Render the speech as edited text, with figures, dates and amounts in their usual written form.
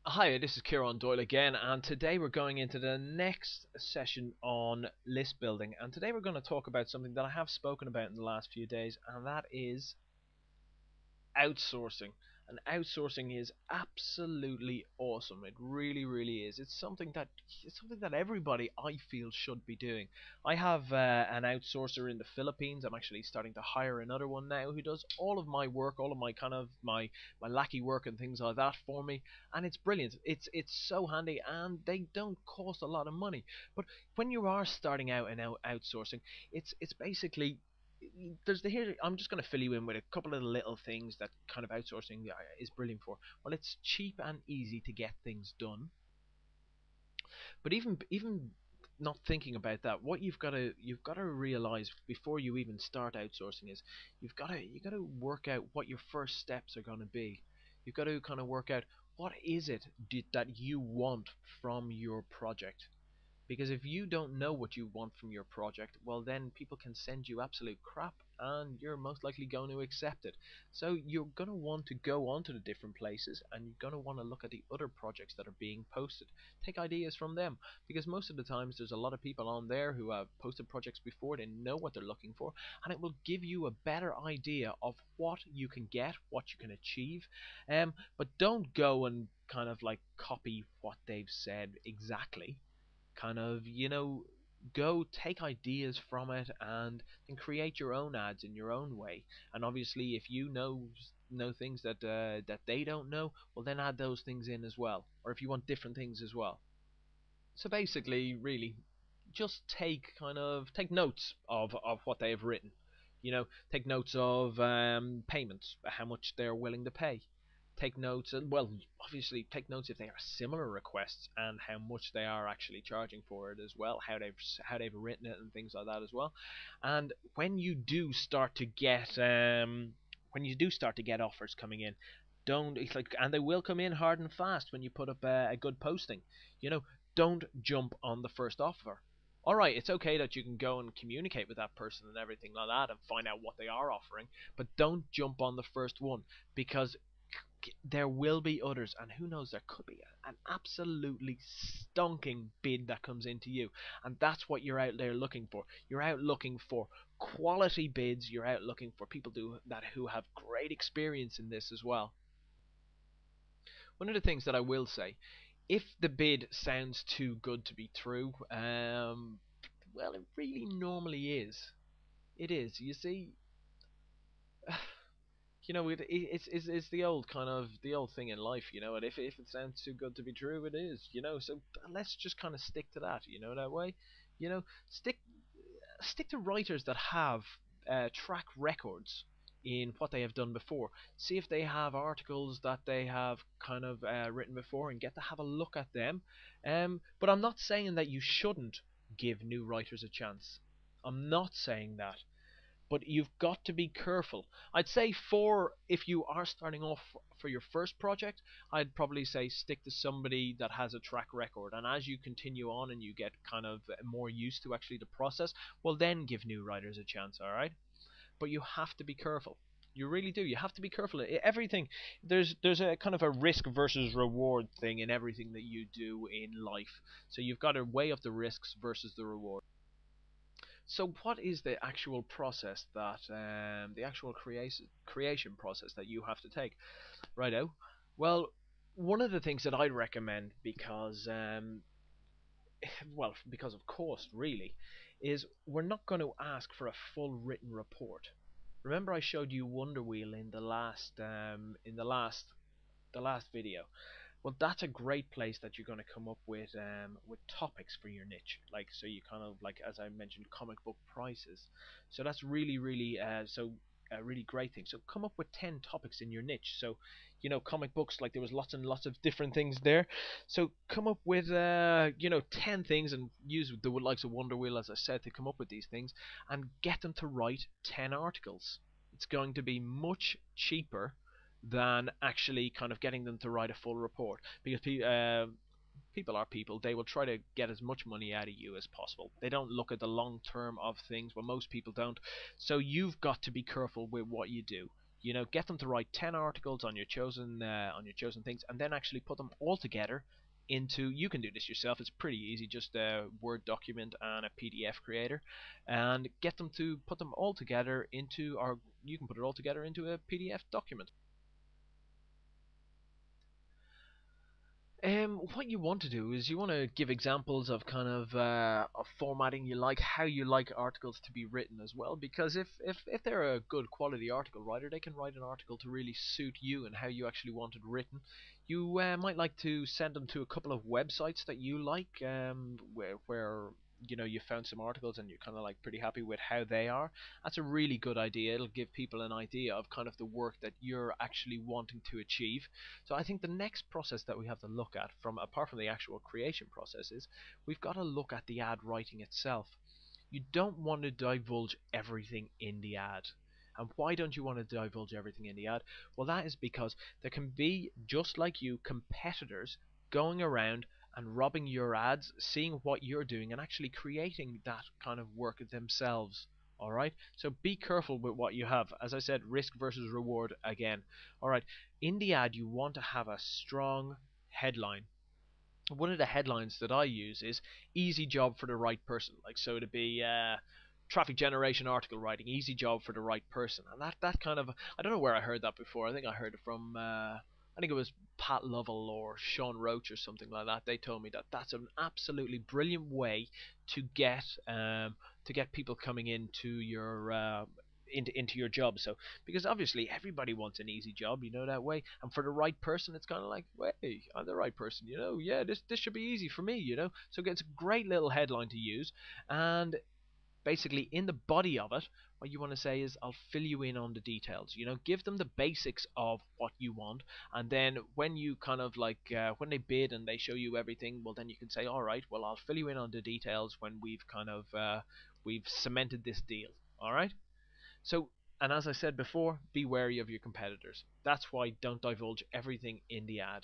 Hi, this is Kieran Doyle again, and today we're going into the next session on list building. And today we're going to talk about something that I have spoken about in the last few days, and that is outsourcing. And outsourcing is absolutely awesome. It really, really is. It's something that everybody I feel should be doing. I have an outsourcer in the Philippines. I'm actually starting to hire another one now who does all of my work, all of my kind of my lackey work and things like that for me, and it's brilliant. It's so handy, and they don't cost a lot of money. But when you are starting out and outsourcing, it's basically there's the here. I'm just going to fill you in with a couple of little things that kind of outsourcing is brilliant for. Well, it's cheap and easy to get things done. But even not thinking about that, what you've got to realize before you even start outsourcing is you got to work out what your first steps are going to be. You've got to kind of work out what is it that you want from your project. Because if you don't know what you want from your project, well, then people can send you absolute crap and you're most likely going to accept it. So you're going to want to go on to the different places and you're going to want to look at the other projects that are being posted. Take ideas from them because most of the times there's a lot of people on there who have posted projects before, they know what they're looking for, and it will give you a better idea of what you can get, what you can achieve. But don't go and kind of like copy what they've said exactly. Kind of, go take ideas from it and create your own ads in your own way. And obviously, if you know things that they don't know, well, then add those things in as well. Or if you want different things as well. So basically, really, just take notes of what they have written. Take notes of payments, how much they're willing to pay. Take notes, and well, obviously take notes if they are similar requests and how much they are actually charging for it as well, how they've written it and things like that as well. And when you do start to get offers coming in, don't it's like and they will come in hard and fast when you put up a good posting. You know, don't jump on the first offer. All right, it's okay that you can go and communicate with that person and everything like that and find out what they are offering, but don't jump on the first one because there will be others, and who knows, there could be an absolutely stonking bid that comes into you, and that's what you're out there looking for. You're out looking for quality bids. You're out looking for people who have great experience in this as well. One of the things that I will say, if the bid sounds too good to be true, well, it really normally is. It is. You see, it's the old thing in life, and if it sounds too good to be true, it is. So let's just kind of stick to that, that way. You know, stick stick to writers that have track records in what they have done before. See if they have articles that they have kind of written before, and get to have a look at them. But I'm not saying that you shouldn't give new writers a chance. I'm not saying that, but you've got to be careful. I'd say for if you are starting off for your first project, I'd probably say stick to somebody that has a track record. And as you continue on and you get kind of more used to actually the process, well, then give new writers a chance, all right? But you have to be careful. You really do. You have to be careful. Everything there's a kind of a risk versus reward thing in everything that you do in life. So you've got to weigh up the risks versus the reward. So, what is the actual process the actual creation process that you have to take? Righto. Well, one of the things that I'd recommend because of cost, really, is we're not going to ask for a full written report. Remember, I showed you Wonder Wheel in the last video. Well, that's a great place that you're going to come up with topics for your niche. Like, so you kind of like, as I mentioned, comic book prices. So that's really a really great thing. So come up with 10 topics in your niche. So, comic books, like there was lots and lots of different things there. So come up with 10 things and use the likes of Wonder Wheel, as I said, to come up with these things and get them to write 10 articles. It's going to be much cheaper than actually kind of getting them to write a full report, because people are people. They will try to get as much money out of you as possible. They don't look at the long term of things. Well, most people don't. So you've got to be careful with what you do. Get them to write 10 articles on your chosen things, and then actually put them all together into. You can do this yourself. It's pretty easy. Just a Word document and a PDF creator, and get them to put them all together into, or you can put it all together into a PDF document. What you want to do is you want to give examples of kind of formatting you like, how you like articles to be written as well. Because if they're a good quality article writer, they can write an article to really suit you and how you actually want it written. You might like to send them to a couple of websites that you like, where you found some articles and you're kind of like pretty happy with how they are. That's a really good idea. It'll give people an idea of kind of the work that you're actually wanting to achieve. So I think the next process that we have to look at, from apart from the actual creation process, is we've got to look at the ad writing itself. You don't want to divulge everything in the ad. And why don't you want to divulge everything in the ad? Well, that is because there can be, just like you, competitors going around and robbing your ads, seeing what you're doing, and actually creating that kind of work themselves. Alright? So be careful with what you have. As I said, risk versus reward again. Alright, in the ad, you want to have a strong headline. One of the headlines that I use is "easy job for the right person." Like, so to be traffic generation article writing, easy job for the right person. And that kind of, I don't know where I heard that before. I think I heard it from I think it was Pat Lovell or Sean Roach or something like that. They told me that that's an absolutely brilliant way to get people coming into your into your job. So, because obviously everybody wants an easy job, that way. And for the right person, it's kind of like, hey, I'm the right person, yeah, this should be easy for me, So it's a great little headline to use. And basically, in the body of it, what you want to say is, I'll fill you in on the details. Give them the basics of what you want, and then when you kind of like when they bid and they show you everything, well, then you can say, all right, well, I'll fill you in on the details when we've kind of we've cemented this deal. All right. So, and as I said before, be wary of your competitors. That's why don't divulge everything in the ad.